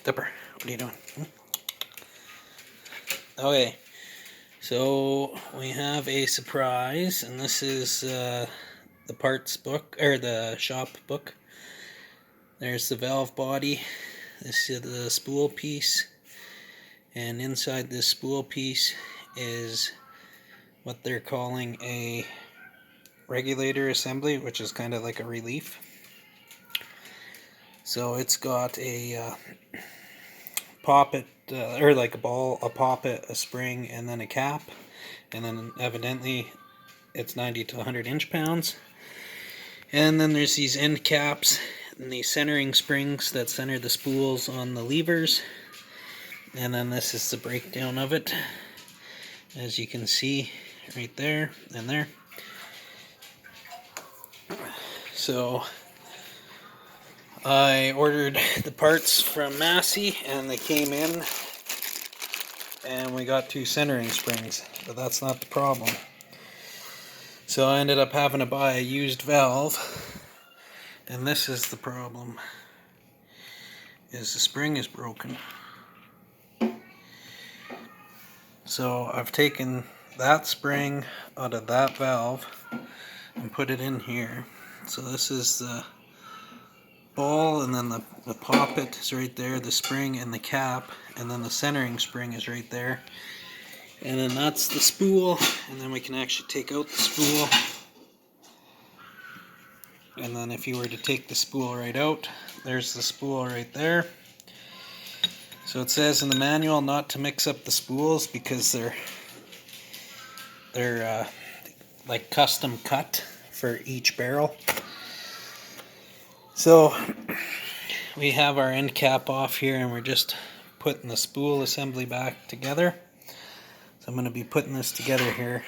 Dipper, what are you doing? Okay, so we have a surprise, and this is the parts book, or the shop book. There's the valve body, this is the spool piece, and inside this spool piece is what they're calling a regulator assembly, which is kind of like a relief. So it's got a poppet, or like a ball, a poppet, a spring, and then a cap, and then evidently it's 90 to 100 inch-pounds. And then there's these end caps and these centering springs that center the spools on the levers. And then this is the breakdown of it, as you can see right there and there. So I ordered the parts from Massey and they came in, and we got 2 centering springs, but that's not the problem. So I ended up having to buy a used valve, and this is the problem, is the spring is broken. So I've taken that spring out of that valve and put it in here. So this is the ball, and then the poppet is right there, the spring and the cap, and then the centering spring is right there. And then that's the spool, and then we can actually take out the spool. And then if you were to take the spool right out, there's the spool right there. So it says in the manual not to mix up the spools because they're like custom cut for each barrel. So we have our end cap off here, and we're just putting the spool assembly back together. So I'm going to be putting this together here.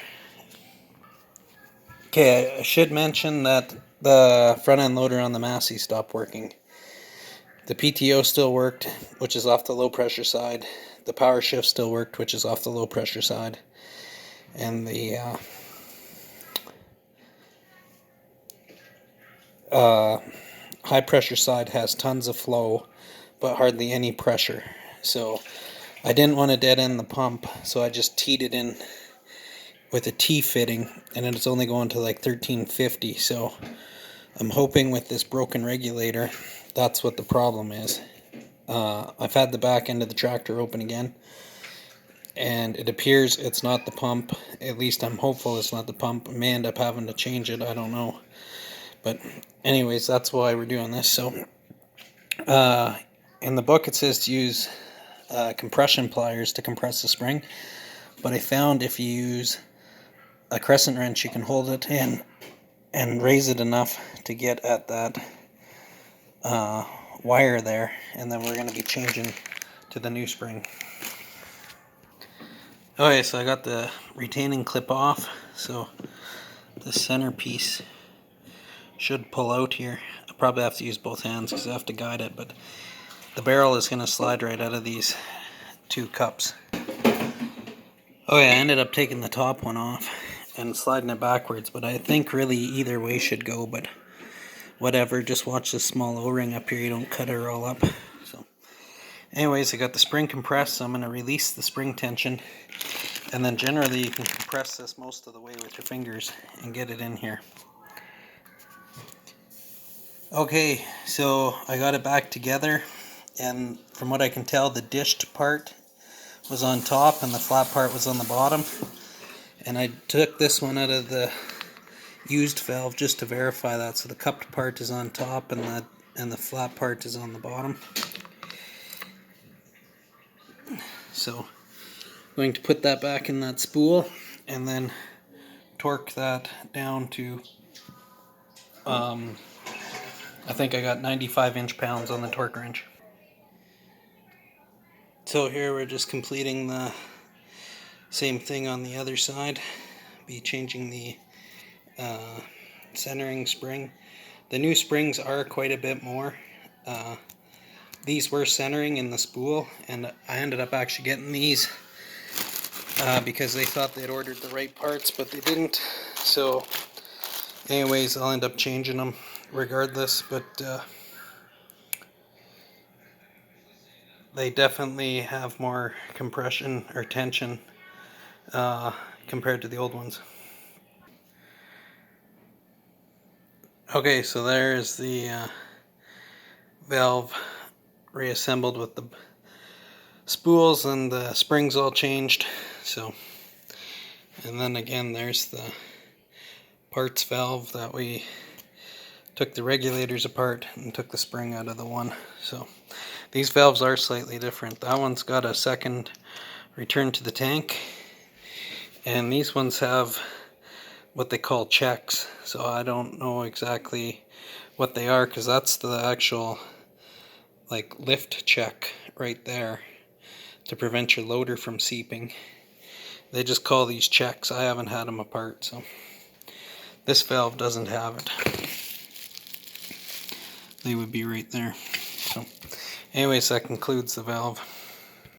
Okay, I should mention that the front end loader on the Massey stopped working. The PTO still worked, which is off the low pressure side. The power shift still worked, which is off the low pressure side. And the high pressure side has tons of flow, but hardly any pressure. So I didn't want to dead end the pump, so I just teed it in with a T fitting, and it's only going to like 1350. So I'm hoping with this broken regulator, that's what the problem is. I've had the back end of the tractor open again, and it appears it's not the pump. At least I'm hopeful it's not the pump. I may end up having to change it, I don't know. But anyways, that's why we're doing this. So in the book it says to use compression pliers to compress the spring, but I found if you use a crescent wrench you can hold it in and raise it enough to get at that wire there, and then we're going to be changing to the new spring. Okay, so I got the retaining clip off, so the center piece should pull out here. I'll probably have to use both hands because I have to guide it, but the barrel is going to slide right out of these 2 cups. Okay, I ended up taking the top one off and sliding it backwards, but I think really either way should go, but whatever, just watch this small O-ring up here, you don't cut her all up. So anyways, I got the spring compressed, so I'm going to release the spring tension, and then generally you can compress this most of the way with your fingers and get it in here. Okay, so I got it back together, and from what I can tell, the dished part was on top and the flat part was on the bottom. And I took this one out of the used valve just to verify that. So the cupped part is on top and the flat part is on the bottom. So I'm going to put that back in that spool and then torque that down to I think I got 95 inch-pounds on the torque wrench. So here we're just completing the same thing on the other side. Be changing the centering spring. The new springs are quite a bit more. These were centering in the spool, and I ended up actually getting these because they thought they'd ordered the right parts, but they didn't. So anyways, I'll end up changing them regardless, but they definitely have more compression or tension compared to the old ones. Okay, so there's the valve reassembled with the spools and the springs all changed. So, and then again, there's the parts valve that we took the regulators apart and took the spring out of the one. So these valves are slightly different. That one's got a second return to the tank, and these ones have what they call checks. So I don't know exactly what they are, because that's the actual like lift check right there to prevent your loader from seeping. They just call these checks. I haven't had them apart, so this valve doesn't have it. They would be right there. So anyways, that concludes the valve.